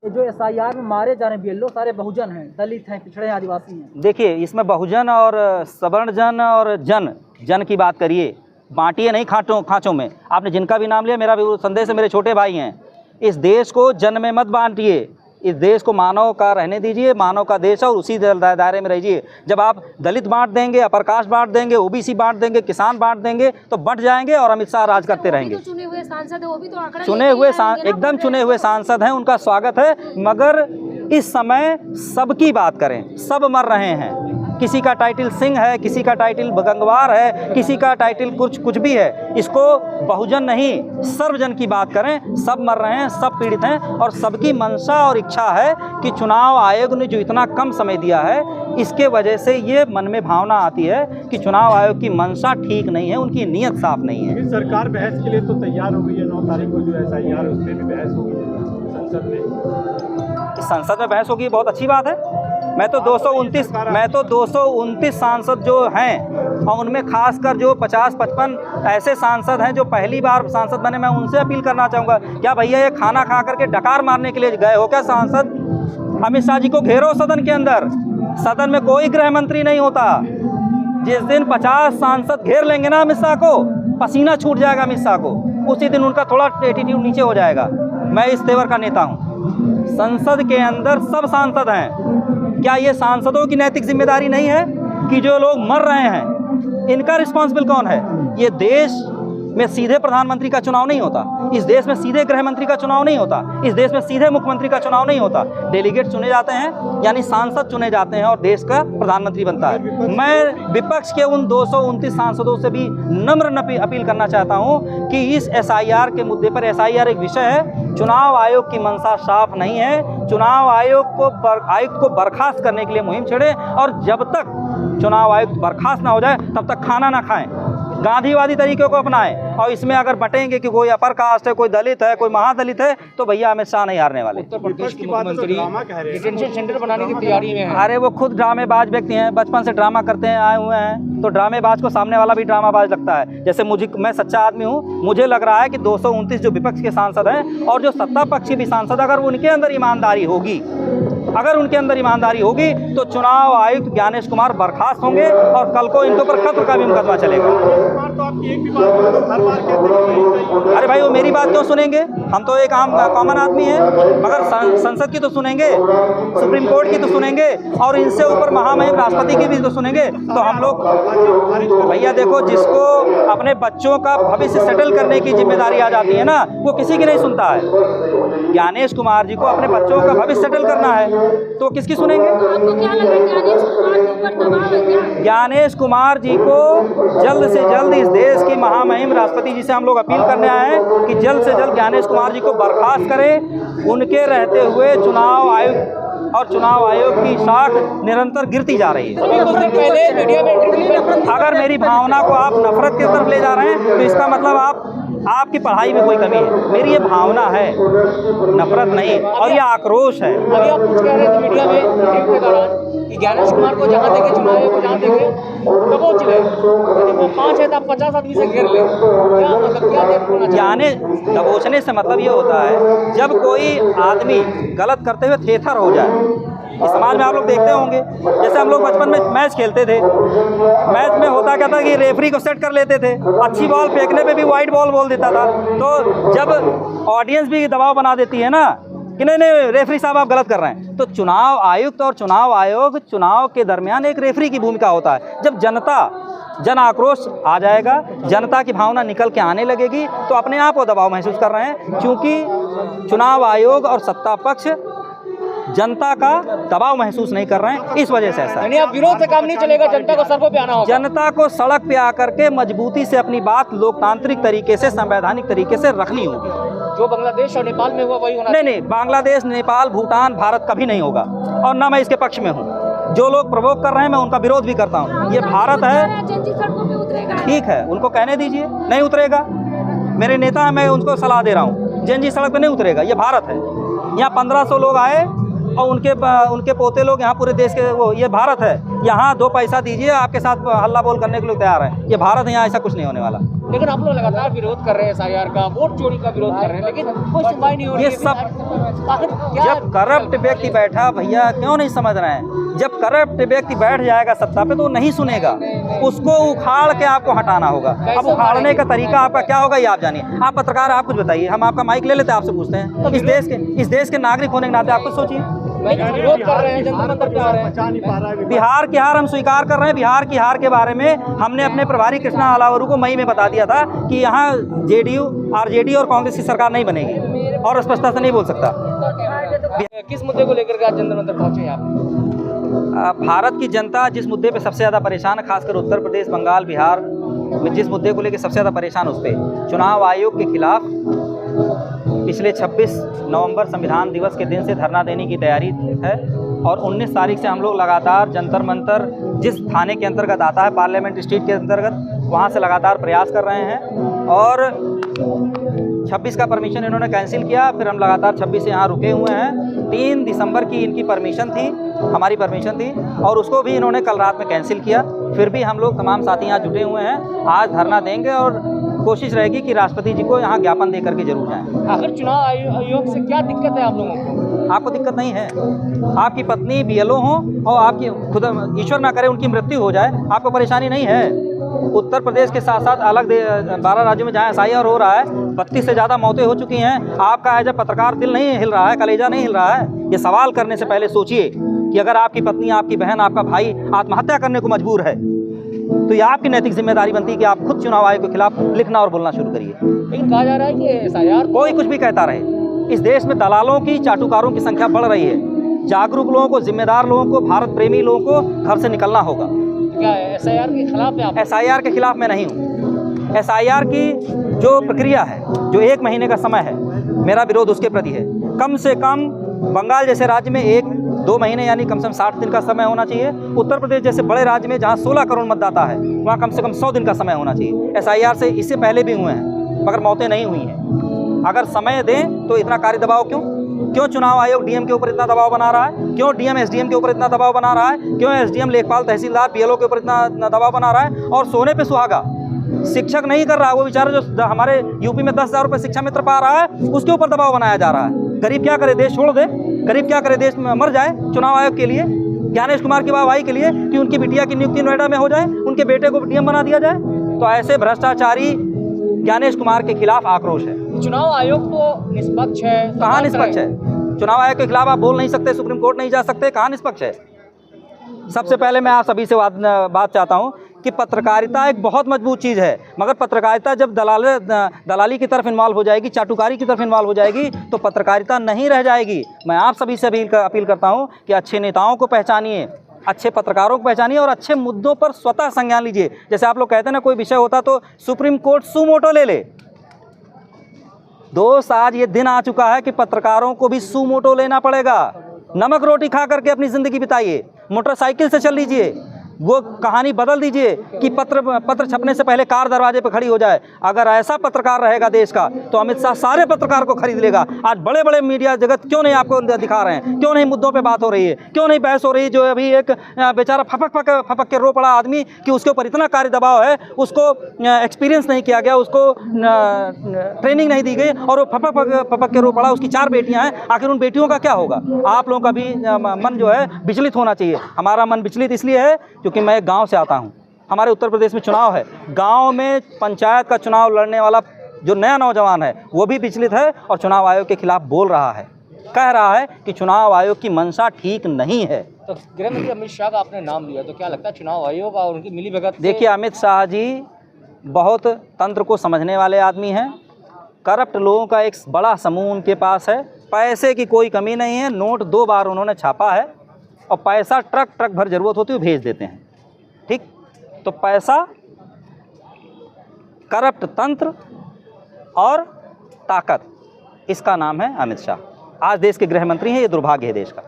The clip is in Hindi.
जो SIR में मारे जा रहे हैं BLO सारे बहुजन हैं, दलित हैं, पिछड़े हैं, आदिवासी हैं। देखिए, इसमें बहुजन और सवर्ण जन और जन की बात करिए, बांटिए नहीं खाँचों में। आपने जिनका भी नाम लिया, मेरा भी संदेश है, मेरे छोटे भाई हैं। इस देश को जन में मत बांटिए, इस देश को मानव का रहने दीजिए, मानव का देश है और उसी दायरे में रहिए। जब आप दलित बांट देंगे, अपर कास्ट बांट देंगे, OBC बांट देंगे, किसान बांट देंगे तो बंट जाएंगे और अमित शाह राज करते रहेंगे। चुने हुए सांसद है, वो भी तो आंकड़ा एकदम चुने हुए सांसद हैं, उनका स्वागत है, मगर इस समय सबकी बात करें। सब मर रहे हैं, किसी का टाइटल सिंह है, किसी का टाइटल गंगवार है, किसी का टाइटल कुछ भी है। इसको बहुजन नहीं, सर्वजन की बात करें। सब मर रहे हैं, सब पीड़ित हैं और सबकी मंशा और इच्छा है कि चुनाव आयोग ने जो इतना कम समय दिया है, इसके वजह से ये मन में भावना आती है कि चुनाव आयोग की मंशा ठीक नहीं है, उनकी नीयत साफ नहीं है। सरकार बहस के लिए तो तैयार हो गई है। 9 तारीख को जो SIR उस पर भी बहस होगी संसद में। संसद में बहस होगी, बहुत अच्छी बात है। मैं तो 229 सांसद जो हैं और उनमें खासकर जो 50-55 ऐसे सांसद हैं जो पहली बार सांसद बने, मैं उनसे अपील करना चाहूँगा, क्या भैया ये खाना खा करके डकार मारने के लिए गए हो क्या सांसद? अमित शाह जी को घेरो सदन के अंदर। सदन में कोई गृह मंत्री नहीं होता। जिस दिन 50 सांसद घेर लेंगे ना अमित शाह को, पसीना छूट जाएगा अमित शाह को, उसी दिन उनका थोड़ा एटीट्यूड नीचे हो जाएगा। मैं इस तेवर का नेता हूँ। संसद के अंदर सब सांसद हैं। क्या ये सांसदों की नैतिक जिम्मेदारी नहीं है कि जो लोग मर रहे हैं इनका रिस्पॉन्सिबल कौन है? ये देश में सीधे प्रधानमंत्री का चुनाव नहीं होता, इस देश में सीधे गृह मंत्री का चुनाव नहीं होता, इस देश में सीधे मुख्यमंत्री का चुनाव नहीं होता। डेलीगेट चुने जाते हैं, यानी सांसद चुने जाते हैं और देश का प्रधानमंत्री बनता है। मैं विपक्ष के उन 229 सांसदों से भी नम्र अपील करना चाहता हूं कि इस SIR के मुद्दे पर, SIR एक विषय है, चुनाव आयोग की मंशा साफ नहीं है। चुनाव आयुक्त को बर्खास्त करने के लिए मुहिम छेड़े और जब तक चुनाव आयुक्त बर्खास्त ना हो जाए तब तक खाना ना खाएं, गांधीवादी तरीके को अपनाएं। और इसमें अगर बटेंगे कि कोई अपर कास्ट है, कोई दलित है, कोई महादलित है, तो भैया अमित शाह नहीं हारने वाले। उत्तर प्रदेश के मुख्यमंत्री डिटेंशन सेंटर बनाने की तैयारी में है। अरे वो खुद ड्रामेबाज व्यक्ति हैं, बचपन से ड्रामा करते हैं, आए हुए हैं, तो ड्रामेबाज को सामने वाला भी ड्रामाबाज लगता है। जैसे मैं सच्चा आदमी हूँ, मुझे लग रहा है कि 229 जो विपक्ष के सांसद हैं और जो सत्ता पक्ष के भी सांसद, अगर उनके अंदर ईमानदारी होगी तो चुनाव आयुक्त ज्ञानेश कुमार बर्खास्त होंगे और कल को इनके ऊपर कत्ल का भी मुकदमा चलेगा। तो आपकी एक भी बात हर बार कहते हैं। अरे भाई, वो मेरी बात क्यों सुनेंगे? हम तो एक आम कॉमन आदमी हैं, मगर संसद की तो सुनेंगे, सुप्रीम कोर्ट की तो सुनेंगे और इनसे ऊपर महामहिम राष्ट्रपति की भी तो सुनेंगे। तो हम लोग भैया देखो, जिसको अपने बच्चों का भविष्य सेटल करने की जिम्मेदारी आ जाती है ना, वो किसी की नहीं सुनता है। ज्ञानेश कुमार जी को अपने बच्चों का भविष्य सेटल करना है तो किसकी सुनेंगे? ज्ञानेश कुमार जी को जल्द से जल्द इस देश की महामहिम राष्ट्रपति जी से हम लोग अपील करने आए हैं कि जल्द से जल्द ज्ञानेश कुमार जी को बर्खास्त करें। उनके रहते हुए चुनाव आयुक्त और चुनाव आयोग की शाख निरंतर गिरती जा रही है। अगर मेरी भावना को आप नफरत की तरफ ले जा रहे हैं तो इसका मतलब आपकी पढ़ाई में कोई कमी है। मेरी ये भावना है, नफरत नहीं, और ये आक्रोश है। अभी आप कुछ कह रहे थे मीडिया में के दौरान कि ज्ञानेश कुमार को जहाँ देखे चुनाव है, वो जहाँ देखे दबोच ले, यदि वो 5 है तो आप 50 आदमी से घेर ले। क्या मतलब, क्या देखना? ज्ञानेश दबोचने से मतलब ये होता है जब कोई आदमी गलत करते हुए थेथर हो जाए। इस समाज में आप लोग देखते होंगे, जैसे हम लोग बचपन में मैच खेलते थे, मैच में होता क्या था कि रेफरी को सेट कर लेते थे, अच्छी बॉल फेंकने पे भी वाइट बॉल बोल देता था। तो जब ऑडियंस भी दबाव बना देती है ना कि नहीं रेफरी साहब आप गलत कर रहे हैं, तो चुनाव आयुक्त और चुनाव आयोग चुनाव के दरमियान एक रेफरी की भूमिका होता है। जब जन आक्रोश आ जाएगा, जनता की भावना निकल के आने लगेगी, तो अपने आप वो दबाव महसूस कर रहे हैं, क्योंकि चुनाव आयोग और सत्ता पक्ष जनता का दबाव महसूस नहीं कर रहे हैं, इस वजह से ऐसा। यानी अब विरोध से काम नहीं चलेगा, जनता को सड़कों पे आना होगा। जनता को सड़क पे आकर के मजबूती से अपनी बात लोकतांत्रिक तरीके से, संवैधानिक तरीके से रखनी होगी। जो बांग्लादेश और नेपाल में हुआ वही होना। नहीं, बांग्लादेश, नेपाल, भूटान, भारत कभी नहीं होगा, और ना मैं इसके पक्ष में हूँ। जो लोग प्रवोक कर रहे हैं मैं उनका विरोध भी करता हूँ। ये भारत है, ठीक है, उनको कहने दीजिए, नहीं उतरेगा। मेरे नेता हैं, मैं उनको सलाह दे रहा हूँ, जेएनजी सड़क पर नहीं उतरेगा। ये भारत है, यहाँ 1500 लोग आए और उनके पोते लोग यहाँ पूरे देश के ये भारत है। यहाँ 2 पैसा दीजिए, आपके साथ हल्ला बोल करने के लिए तैयार है। ये भारत है, यहाँ ऐसा कुछ नहीं होने वाला। लेकिन आप लोग लगातार विरोध कर रहे हैं एसआईआर का, वोट चोरी का विरोध कर रहे हैं, लेकिन कोई सुनवाई नहीं हो रही ये है। सब आखिर क्या जब करप्ट व्यक्ति बैठा, भैया क्यों नहीं समझ रहे हैं, जब करप्ट व्यक्ति बैठ जाएगा सत्ता पे तो वो नहीं सुनेगा, उसको उखाड़ के आपको हटाना होगा। अब उखाड़ने का तरीका आपका क्या होगा ये आप जानिए। आप पत्रकार, आप कुछ बताइए, हम आपका माइक ले लेते हैं, आपसे पूछते हैं। इस देश के नागरिक होने के नाते आप कुछ सोचिए। विरोध कर रहे हैं, जंतर मंतर पे आ रहे हैं। बचा नहीं पा रहा है। बिहार की हार हम स्वीकार कर रहे हैं। बिहार की हार के बारे में हमने अपने प्रभारी कृष्णा अलावरू को मई में बता दिया था कि यहाँ जेडीयू, आरजेडी और कांग्रेस की सरकार नहीं बनेगी, और स्पष्टता से नहीं बोल सकता। किस मुद्दे को लेकर के आज जंतर मंतर पहुंचे यहाँ पे? भारत की जनता जिस मुद्दे पे सबसे ज़्यादा परेशान है, खासकर उत्तर प्रदेश, बंगाल, बिहार में जिस मुद्दे को लेकर सबसे ज़्यादा परेशान, उस पर चुनाव आयोग के खिलाफ पिछले 26 नवंबर संविधान दिवस के दिन से धरना देने की तैयारी है, और 19 तारीख से हम लोग लगातार जंतर मंतर, जिस थाने के अंतर्गत आता है पार्लियामेंट स्ट्रीट के अंतर्गत, वहाँ से लगातार प्रयास कर रहे हैं। और 26 का परमिशन इन्होंने कैंसिल किया, फिर हम लगातार 26 से यहाँ रुके हुए हैं। 3 दिसंबर की इनकी परमिशन थी, हमारी परमिशन थी, और उसको भी इन्होंने कल रात में कैंसिल किया। फिर भी हम लोग तमाम साथी यहाँ जुटे हुए हैं, आज धरना देंगे और कोशिश रहेगी कि राष्ट्रपति जी को यहाँ ज्ञापन दे करके जरूर जाएं। आखिर चुनाव आयोग से क्या दिक्कत है आप लोगों को? आपको दिक्कत नहीं है, आपकी पत्नी बीएलओ हो और आपकी खुद ईश्वर ना करे उनकी मृत्यु हो जाए, आपको परेशानी नहीं है। उत्तर प्रदेश के साथ साथ अलग 12 राज्यों में जहाँ एसआईआर हो रहा है, 32 से ज़्यादा मौतें हो चुकी हैं। आपका एज ए पत्रकार दिल नहीं हिल रहा है, कलेजा नहीं हिल रहा है? ये सवाल करने से पहले सोचिए कि अगर आपकी पत्नी, आपकी बहन, आपका भाई आत्महत्या करने को मजबूर है, तो ये आपकी नैतिक जिम्मेदारी बनती है कि आप खुद चुनाव आयोग के खिलाफ लिखना और बोलना शुरू करिए। लेकिन कहा जा रहा है कि एसआईआर कोई कुछ भी कहता रहे, इस देश में दलालों की, चाटुकारों की संख्या बढ़ रही है। जागरूक लोगों को, जिम्मेदार लोगों को, भारत प्रेमी लोगों को घर से निकलना होगा। क्या है एसआईआर के खिलाफ है आप? एसआईआर के खिलाफ मैं नहीं हूँ। एसआईआर की जो प्रक्रिया है, जो 1 महीने का समय है, मेरा विरोध उसके प्रति है। कम से कम बंगाल जैसे राज्य में 1-2 महीने यानी कम से कम 60 दिन का समय होना चाहिए। उत्तर प्रदेश जैसे बड़े राज्य में जहाँ 16 करोड़ मतदाता है, वहाँ कम से कम 100 दिन का समय होना चाहिए। एसआईआर से इससे पहले भी हुए हैं, मगर मौतें नहीं हुई हैं। अगर समय दें तो इतना कार्य दबाव क्यों चुनाव आयोग डीएम के ऊपर इतना दबाव बना रहा है? क्यों डीएम एसडीएम के ऊपर इतना दबाव बना रहा है? क्यों एसडीएम, लेखपाल, तहसीलदार, बीएलओ के ऊपर इतना दबाव बना रहा है? और सोने पे सुहागा शिक्षक नहीं कर रहा, वो बेचारा जो हमारे यूपी में 10,000 रुपये शिक्षा मित्र पा रहा है, उसके ऊपर दबाव बनाया जा रहा है। गरीब क्या करे, देश छोड़ दे? गरीब क्या करे, देश में मर जाए चुनाव आयोग के लिए, ज्ञानेश कुमार की वाहवाही के लिए कि उनकी बिटिया की नियुक्ति नोएडा में हो जाए, उनके बेटे को डीएम बना दिया जाए? तो ऐसे भ्रष्टाचारी ज्ञानेश कुमार के खिलाफ आक्रोश है। चुनाव आयोग तो निष्पक्ष है। कहाँ निष्पक्ष है? चुनाव आयोग के खिलाफ आप बोल नहीं सकते, सुप्रीम कोर्ट नहीं जा सकते, कहाँ निष्पक्ष है? सबसे पहले मैं आप सभी से बात चाहता हूँ कि पत्रकारिता एक बहुत मजबूत चीज़ है, मगर पत्रकारिता जब दलाली की तरफ इन्वॉल्व हो जाएगी, चाटुकारी की तरफ इन्वॉल्व हो जाएगी, तो पत्रकारिता नहीं रह जाएगी। मैं आप सभी से अपील करता हूँ कि अच्छे नेताओं को पहचानिए, अच्छे पत्रकारों को पहचानिए और अच्छे मुद्दों पर स्वतः संज्ञान लीजिए। जैसे आप लोग कहते हैं ना, कोई विषय होता तो सुप्रीम कोर्ट सुमोटो ले ले। दोस्त, आज ये दिन आ चुका है कि पत्रकारों को भी सुमोटो लेना पड़ेगा। नमक रोटी खा करके अपनी ज़िंदगी बिताइए, मोटरसाइकिल से चल लीजिए, वो कहानी बदल दीजिए कि पत्र छपने से पहले कार दरवाजे पर खड़ी हो जाए। अगर ऐसा पत्रकार रहेगा देश का, तो अमित शाह सारे पत्रकार को खरीद लेगा। आज बड़े बड़े मीडिया जगत क्यों नहीं आपको दिखा रहे हैं? क्यों नहीं मुद्दों पे बात हो रही है? क्यों नहीं बहस हो रही है? जो अभी एक बेचारा फपक के रो पड़ा आदमी कि उसके ऊपर इतना कार्य दबाव है, उसको एक्सपीरियंस नहीं किया गया, उसको ट्रेनिंग नहीं दी गई और वो फपक के रो पड़ा। उसकी 4 बेटियाँ हैं, आखिर उन बेटियों का क्या होगा? आप लोगों का भी मन जो है विचलित होना चाहिए। हमारा मन विचलित इसलिए है क्योंकि मैं एक गांव से आता हूं। हमारे उत्तर प्रदेश में चुनाव है, गांव में पंचायत का चुनाव लड़ने वाला जो नया नौजवान है वो भी विचलित है और चुनाव आयोग के खिलाफ बोल रहा है, कह रहा है कि चुनाव आयोग की मंशा ठीक नहीं है। तो गृह मंत्री अमित शाह का आपने नाम लिया, तो क्या लगता है चुनाव आयोग और उनकी मिलीभगत? देखिए, अमित शाह जी बहुत तंत्र को समझने वाले आदमी हैं। करप्ट लोगों का एक बड़ा समूह उनके पास है, पैसे की कोई कमी नहीं है। नोट 2 बार उन्होंने छापा है और पैसा ट्रक भर जरूरत होती है भेज देते हैं। ठीक, तो पैसा, करप्ट तंत्र और ताकत, इसका नाम है अमित शाह। आज देश के गृह मंत्री हैं, ये दुर्भाग्य है देश का।